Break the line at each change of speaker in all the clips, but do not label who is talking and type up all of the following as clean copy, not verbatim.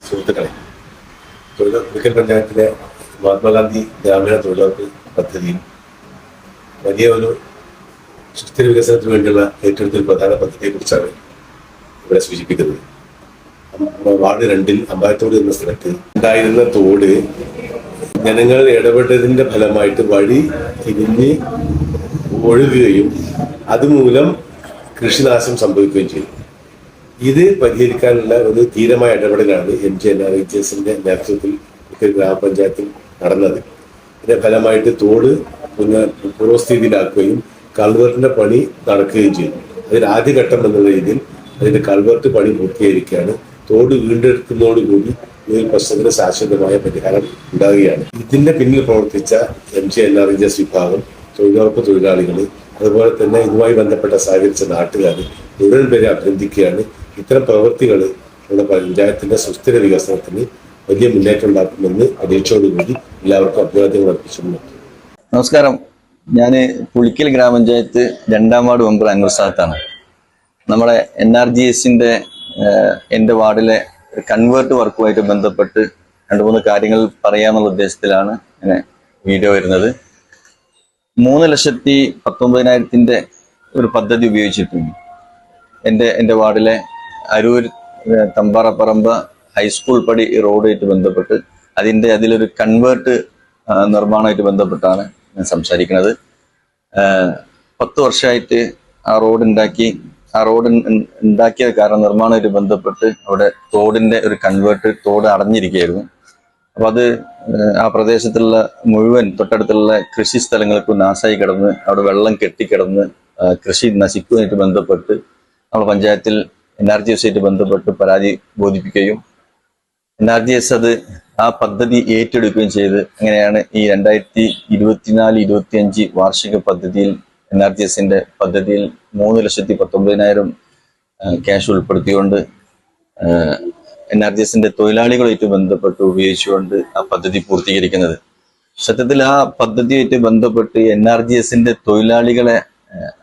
സുഹൃത്തുക്കളെ, പുളിക്കൽ പഞ്ചായത്തിലെ മഹാത്മാഗാന്ധി ഗ്രാമീണ തൊഴിലുറപ്പ് പദ്ധതിയിൽ വലിയ ഒരു സുസ്ഥിര വികസനത്തിന് വേണ്ടിയുള്ള ഏറ്റെടുത്തൊരു പ്രധാന പദ്ധതിയെക്കുറിച്ചാണ് ഇവിടെ സൂചിപ്പിക്കുന്നത്. വാർഡ് 2 അമ്പായത്തോട് എന്ന സ്ഥലത്ത് ഉണ്ടായിരുന്ന തോട് ജനങ്ങൾ ഇടപെട്ടതിന്റെ ഫലമായിട്ട് വഴി തിരിഞ്ഞ് ഒഴുകുകയും അതുമൂലം കൃഷിനാശം സംഭവിക്കുകയും ചെയ്തു. ഇത് പരിഹരിക്കാനുള്ള ഒരു ധീരമായ ഇടപെടലാണ് MGNREGSന്റെ നേതൃത്വത്തിൽ ഗ്രാമപഞ്ചായത്തിൽ നടന്നത്. ഇതിന്റെ ഫലമായിട്ട് തോട് പൂർവ്വസ്ഥിതിയിലാക്കുകയും കൾവേർട്ടിന്റെ പണി നടക്കുകയും ചെയ്തു. അതിന് ആദ്യഘട്ടം എന്നുള്ള രീതിയിൽ അതിന്റെ കൾവേർട്ട് പണി പൂർത്തീകരിക്കുകയാണ്. തോട് വീണ്ടെടുക്കുന്നതോടുകൂടി ഈ പ്രശ്നത്തിന് ശാശ്വതമായ പരിഹാരം ഉണ്ടാവുകയാണ്. ഇതിന്റെ പിന്നിൽ പ്രവർത്തിച്ച MGNREGS വിഭാഗം, തൊഴിലുറപ്പ് തൊഴിലാളികൾ, അതുപോലെ തന്നെ ഇതുമായി ബന്ധപ്പെട്ട സഹകരിച്ച നാട്ടുകാർ മുഴുവൻ പേരെ അഭിനന്ദിക്കുകയാണ്. ഇത്തരം പ്രവൃത്തികൾ നമ്മുടെ പഞ്ചായത്തിന്റെ സുസ്ഥിര വികസനത്തിന് വലിയ മുന്നേറ്റം ഉണ്ടാക്കുമെന്ന് പ്രതീക്ഷയോടുകൂടി എല്ലാവർക്കും അഭിവാദ്യങ്ങൾ അർപ്പിച്ചു.
നമസ്കാരം. ഞാൻ പുളിക്കൽ ഗ്രാമപഞ്ചായത്ത് 2ാം വാർഡ് മെമ്പർ അൻവർ. നമ്മുടെ NRGSന്റെ എൻ്റെ വാർഡിലെ കൺവേർട്ട് വർക്കുമായിട്ട് ബന്ധപ്പെട്ട് 2-3 കാര്യങ്ങൾ പറയാമെന്നുള്ള ഉദ്ദേശത്തിലാണ് ഇങ്ങനെ വീഡിയോ വരുന്നത്. 3,19,000 ഒരു പദ്ധതി ഉപയോഗിച്ചിട്ടുണ്ട്. എൻ്റെ വാർഡിലെ അരൂർ തമ്പാറപ്പറമ്പ് ഹൈസ്കൂൾ പടി റോഡുമായിട്ട് ബന്ധപ്പെട്ട് അതിലൊരു കൺവേർട്ട് നിർമ്മാണമായിട്ട് ബന്ധപ്പെട്ടാണ് ഞാൻ സംസാരിക്കുന്നത്. 10 വർഷമായിട്ട് ആ റോഡ് ഉണ്ടാക്കിയ കാരണം നിർമ്മാണമായിട്ട് ബന്ധപ്പെട്ട് അവിടെ തോടിന്റെ ഒരു കൺവേർട്ട് തോട് അടഞ്ഞിരിക്കുകയായിരുന്നു. അപ്പൊ അത് ആ പ്രദേശത്തുള്ള മുഴുവൻ തൊട്ടടുത്തുള്ള കൃഷി സ്ഥലങ്ങൾക്ക് നാശമായി കിടന്ന് അവിടെ വെള്ളം കെട്ടിക്കിടന്ന് കൃഷി നശിക്കുന്നതായിട്ട് ബന്ധപ്പെട്ട് നമ്മുടെ പഞ്ചായത്തിൽ NRGS ആയിട്ട് ബന്ധപ്പെട്ട് പരാതി ബോധിപ്പിക്കുകയും NRGS ആ പദ്ധതി ഏറ്റെടുക്കുകയും ചെയ്ത് അങ്ങനെയാണ് ഈ 2024-25 വാർഷിക പദ്ധതിയിൽ NRGSന്റെ പദ്ധതിയിൽ 3,19,000 ക്യാഷ് ഉൾപ്പെടുത്തിക്കൊണ്ട് NRGSന്റെ തൊഴിലാളികളുമായിട്ട് ബന്ധപ്പെട്ട് ഉപയോഗിച്ചുകൊണ്ട് ആ പദ്ധതി പൂർത്തീകരിക്കുന്നത്. സത്യത്തിൽ ആ പദ്ധതിയായിട്ട് ബന്ധപ്പെട്ട് NRGSന്റെ തൊഴിലാളികളെ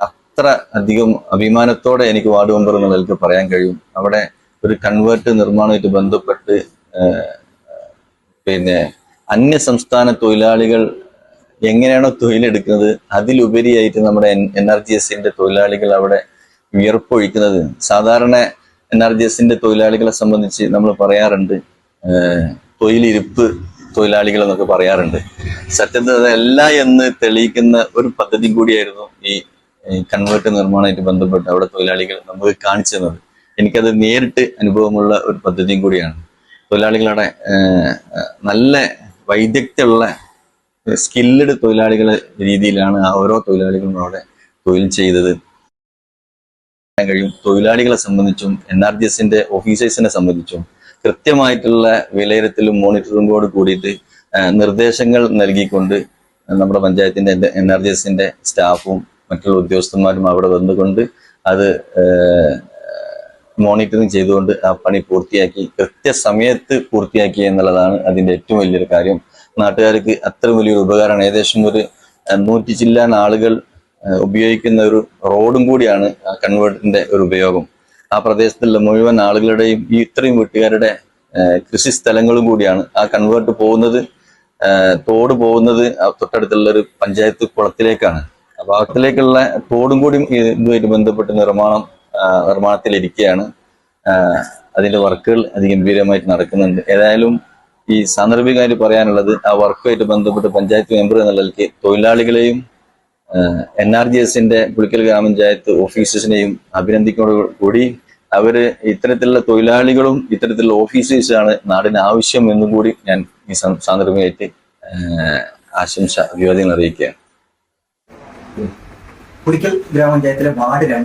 അത്ര അധികം അഭിമാനത്തോടെ എനിക്ക് വാർഡ് മെമ്പർ എന്നുള്ളതിലേക്ക് പറയാൻ കഴിയും. അവിടെ ഒരു കൺവേർട്ട് നിർമ്മാണമായിട്ട് ബന്ധപ്പെട്ട് അന്യ സംസ്ഥാന തൊഴിലാളികൾ എങ്ങനെയാണോ തൊഴിലെടുക്കുന്നത് അതിലുപരിയായിട്ട് നമ്മുടെ NRGSന്റെ തൊഴിലാളികൾ അവിടെ വിയർപ്പൊഴിക്കുന്നത്. സാധാരണ NRGSന്റെ തൊഴിലാളികളെ സംബന്ധിച്ച് നമ്മൾ പറയാറുണ്ട് തൊഴിലിരിപ്പ് തൊഴിലാളികൾ എന്നൊക്കെ പറയാറുണ്ട്. സത്യത്തിൽ അതല്ല എന്ന് തെളിയിക്കുന്ന ഒരു പദ്ധതി കൂടിയായിരുന്നു ഈ കൺവേർട്ട് നിർമ്മാണമായിട്ട് ബന്ധപ്പെട്ട് അവിടെ തൊഴിലാളികൾ നമുക്ക് കാണിച്ചു തന്നത്. എനിക്കത് നേരിട്ട് അനുഭവമുള്ള ഒരു പദ്ധതിയും കൂടിയാണ്. തൊഴിലാളികളുടെ നല്ല വൈദഗ്ധ്യമുള്ള സ്കില്ലഡ് തൊഴിലാളികളെ രീതിയിലാണ് ആ ഓരോ തൊഴിലാളികളും അവിടെ തൊഴിൽ ചെയ്തത് കഴിയും. തൊഴിലാളികളെ സംബന്ധിച്ചും NRGSന്റെ ഓഫീസേഴ്സിനെ സംബന്ധിച്ചും കൃത്യമായിട്ടുള്ള വിലയിരുത്തലും മോണിറ്ററിംഗോട് കൂടിയിട്ട് നിർദ്ദേശങ്ങൾ നൽകിക്കൊണ്ട് നമ്മുടെ പഞ്ചായത്തിന്റെ NRGSന്റെ സ്റ്റാഫും മറ്റുള്ള ഉദ്യോഗസ്ഥന്മാരും അവിടെ വന്നുകൊണ്ട് അത് മോണിറ്ററിങ് ചെയ്തുകൊണ്ട് ആ പണി പൂർത്തിയാക്കി കൃത്യസമയത്ത് പൂർത്തിയാക്കി എന്നുള്ളതാണ് അതിന്റെ ഏറ്റവും വലിയൊരു കാര്യം. നാട്ടുകാർക്ക് അത്ര വലിയൊരു ഉപകാരമാണ്. ഏകദേശം ഒരു 100 ചില്ലാൻ ആളുകൾ ഉപയോഗിക്കുന്ന ഒരു റോഡും കൂടിയാണ് ആ കൺവേർട്ടിന്റെ ഒരു ഉപയോഗം. ആ പ്രദേശത്തുള്ള മുഴുവൻ ആളുകളുടെയും ഈ ഇത്രയും വീട്ടുകാരുടെ കൃഷി സ്ഥലങ്ങളും കൂടിയാണ്. ആ കൺവേർട്ട് പോകുന്നത് തോട് പോകുന്നത് തൊട്ടടുത്തുള്ള ഒരു പഞ്ചായത്ത് കുളത്തിലേക്കാണ്. അപ്പൊ അകത്തിലേക്കുള്ള തോടും കൂടി ഇതുമായിട്ട് ബന്ധപ്പെട്ട് നിർമ്മാണത്തിലിരിക്കുകയാണ്. അതിന്റെ വർക്കുകൾ അതിഗംഭീരമായിട്ട് നടക്കുന്നുണ്ട്. ഏതായാലും ഈ സാന്ദർഭികമായിട്ട് പറയാനുള്ളത് ആ വർക്കുമായിട്ട് ബന്ധപ്പെട്ട് പഞ്ചായത്ത് മെമ്പർ എന്ന നിലയ്ക്ക് തൊഴിലാളികളെയും NRGSന്റെ പുളിക്കൽ ഗ്രാമപഞ്ചായത്ത് ഓഫീസേഴ്സിനെയും അഭിനന്ദിക്കുന്നതോട് കൂടി അവര് ഇത്തരത്തിലുള്ള തൊഴിലാളികളും ഇത്തരത്തിലുള്ള ഓഫീസേഴ്സാണ് നാടിന് ആവശ്യം എന്നും കൂടി ഞാൻ ഈ സാന്ദർഭികമായിട്ട് അഭിവാദ്യങ്ങൾ അറിയിക്കുകയാണ്.
പുളിക്കൽ ഗ്രാമപഞ്ചായത്തിലെ വാർഡ് 2